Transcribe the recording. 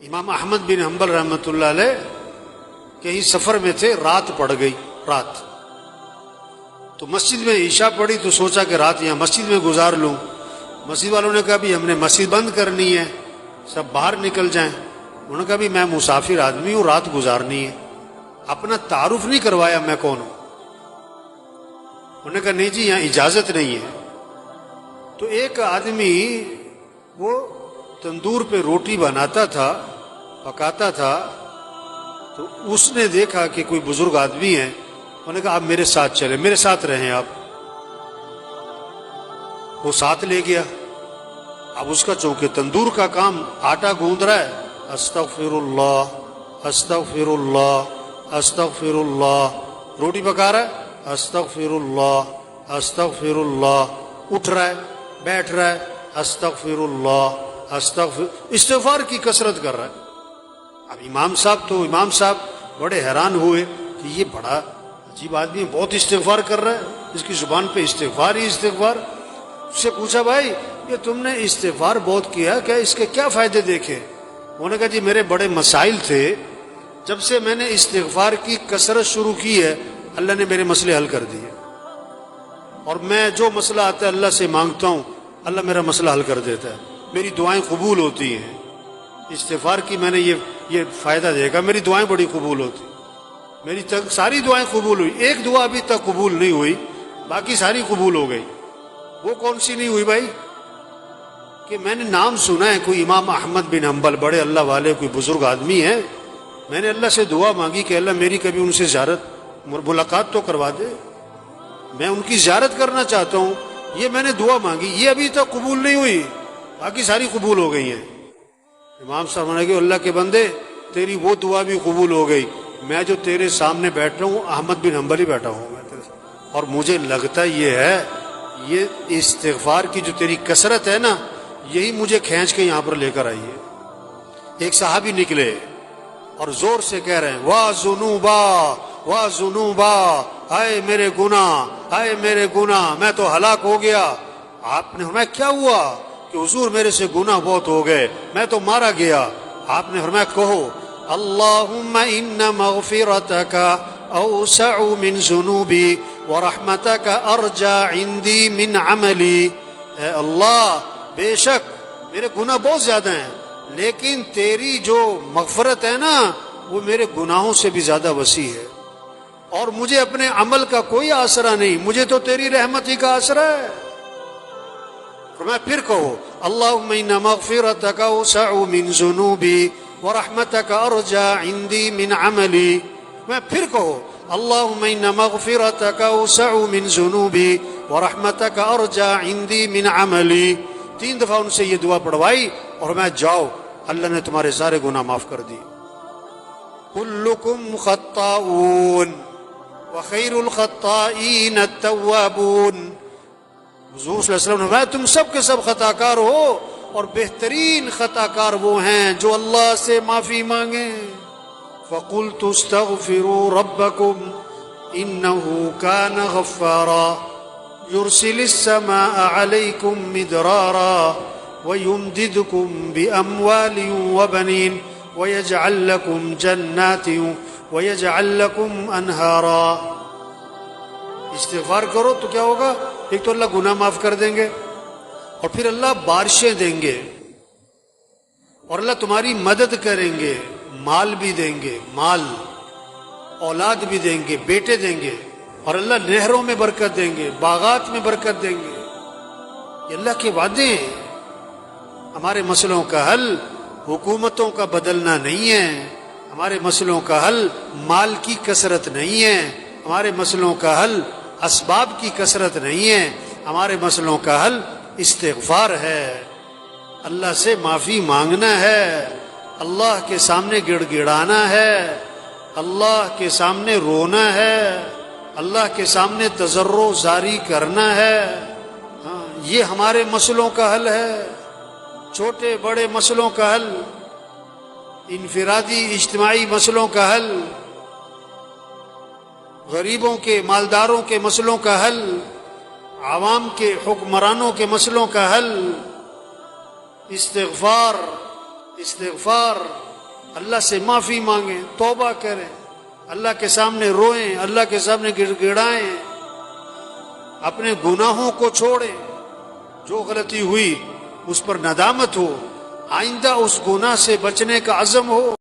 امام احمد بن حنبل رحمۃ اللہ علیہ کہیں سفر میں تھے، رات پڑ گئی، رات تو مسجد میں عشاء پڑی تو سوچا کہ رات یہاں مسجد میں گزار لوں۔ مسجد والوں نے کہا بھی ہم نے مسجد بند کرنی ہے، سب باہر نکل جائیں۔ انہوں نے کہا بھی میں مسافر آدمی ہوں، رات گزارنی ہے۔ اپنا تعارف نہیں کروایا میں کون ہوں۔ انہوں نے کہا نہیں جی یہاں اجازت نہیں ہے۔ تو ایک آدمی وہ تندور پہ روٹی بناتا تھا، پکاتا تھا، تو اس نے دیکھا کہ کوئی بزرگ آدمی ہے، انہوں نے کہا آپ میرے ساتھ چلیں، میرے ساتھ رہیں آپ۔ وہ ساتھ لے گیا۔ اب اس کا چونکہ تندور کا کام آٹا گوندھ رہا ہے، استغفر اللہ استغفر اللہ استغفر اللہ، روٹی پکا رہا ہے، استغفر اللہ استغفر اللہ، اٹھ رہا ہے بیٹھ رہا ہے، استغفر اللہ استغفار کی کثرت کر رہا ہے۔ اب امام صاحب بڑے حیران ہوئے کہ یہ بڑا عجیب آدمی، بہت استغفار کر رہا ہے، اس کی زبان پہ استغفار ہی استغفار۔ اس سے پوچھا بھائی یہ تم نے استغفار بہت کیا، کیا اس کے کیا فائدے دیکھے؟ انہوں نے کہا جی میرے بڑے مسائل تھے، جب سے میں نے استغفار کی کثرت شروع کی ہے اللہ نے میرے مسئلے حل کر دیے، اور میں جو مسئلہ آتا ہے اللہ سے مانگتا ہوں اللہ میرا مسئلہ حل کر دیتا ہے، میری دعائیں قبول ہوتی ہیں۔ استغفار کی میں نے یہ فائدہ دیکھا، میری دعائیں بڑی قبول ہوتی، میری ساری دعائیں قبول ہوئی، ایک دعا ابھی تک قبول نہیں ہوئی، باقی ساری قبول ہو گئی۔ وہ کون سی نہیں ہوئی بھائی؟ کہ میں نے نام سنا ہے کوئی امام احمد بن حنبل، بڑے اللہ والے، کوئی بزرگ آدمی ہیں، میں نے اللہ سے دعا مانگی کہ اللہ میری کبھی ان سے زیارت ملاقات تو کروا دے، میں ان کی زیارت کرنا چاہتا ہوں، یہ میں نے دعا مانگی، یہ ابھی تک قبول نہیں ہوئی، باقی ساری قبول ہو گئی ہیں۔ امام صاحب نے کہا اللہ کے بندے تیری وہ دعا بھی قبول ہو گئی، میں جو تیرے سامنے بیٹھ رہا ہوں احمد بن حنبل ہی بیٹھا ہوں میں تیرے سامنے، اور مجھے لگتا یہ ہے یہ استغفار کی جو تیری کثرت ہے نا یہی مجھے کھینچ کے یہاں پر لے کر آئی ہے۔ ایک صحابی نکلے اور زور سے کہہ رہے ہیں واہ ذنوبا واہ ذنوبا، ہائے میرے گناہ ہائے میرے گناہ، میں تو ہلاک ہو گیا۔ آپ نے فرمایا کیا ہوا؟ کہ حضور میرے سے گناہ بہت ہو گئے، میں تو مارا گیا۔ آپ نے فرمایا کہو اللہم ان مغفرتک اوسع من ذنوبی ورحمتک ارجى عندی من عملی، اے اللہ بے شک میرے گناہ بہت زیادہ ہیں لیکن تیری جو مغفرت ہے نا وہ میرے گناہوں سے بھی زیادہ وسیع ہے، اور مجھے اپنے عمل کا کوئی آسرا نہیں، مجھے تو تیری رحمت ہی کا آسرا ہے۔ فرمایا پھر کہو اللہم ان مغفرتک اوسع من ذنوبی ورحمتک ارجى عندی من عملی، میں پھر کہو اللہم ان مغفرتک اوسع من ذنوبی ورحمتک ارجى عندی من عملی۔ 3 دفعہ ان سے یہ دعا پڑھوائی اور میں جاؤ اللہ نے تمہارے سارے گناہ معاف کر دی۔ کلکم خطاؤون وخیر الخطائین التوابون، حضور صلی اللہ علیہ وسلم نے فرمایا تم سب کے سب خطا کار ہو اور بہترین خطا کار وہ ہیں جو اللہ سے معافی مانگیں۔ فقلت استغفروا ربکم انہ کان غفارا يرسل السماء عليكم مدرارا ويمددكم بأموال وبنين ويجعل لكم جنات ويجعل لكم أنهارا۔ استغفار کرو تو کیا ہوگا؟ ایک تو اللہ گناہ معاف کر دیں گے، اور پھر اللہ بارشیں دیں گے، اور اللہ تمہاری مدد کریں گے، مال بھی دیں گے، مال اولاد بھی دیں گے، بیٹے دیں گے، اور اللہ نہروں میں برکت دیں گے، باغات میں برکت دیں گے۔ یہ اللہ کے وعدے ہیں۔ ہمارے مسئلوں کا حل حکومتوں کا بدلنا نہیں ہے، ہمارے مسئلوں کا حل مال کی کثرت نہیں ہے، ہمارے مسئلوں کا حل اسباب کی کثرت نہیں ہے، ہمارے مسئلوں کا حل استغفار ہے، اللہ سے معافی مانگنا ہے، اللہ کے سامنے گڑ گڑانا ہے، اللہ کے سامنے رونا ہے، اللہ کے سامنے تضرع زاری کرنا ہے۔ یہ ہمارے مسئلوں کا حل ہے، چھوٹے بڑے مسئلوں کا حل، انفرادی اجتماعی مسئلوں کا حل، غریبوں کے مالداروں کے مسئلوں کا حل، عوام کے حکمرانوں کے مسئلوں کا حل۔ استغفار استغفار اللہ سے معافی مانگیں، توبہ کریں، اللہ کے سامنے روئیں، اللہ کے سامنے گڑ گڑائیں، اپنے گناہوں کو چھوڑیں، جو غلطی ہوئی اس پر ندامت ہو، آئندہ اس گناہ سے بچنے کا عزم ہو،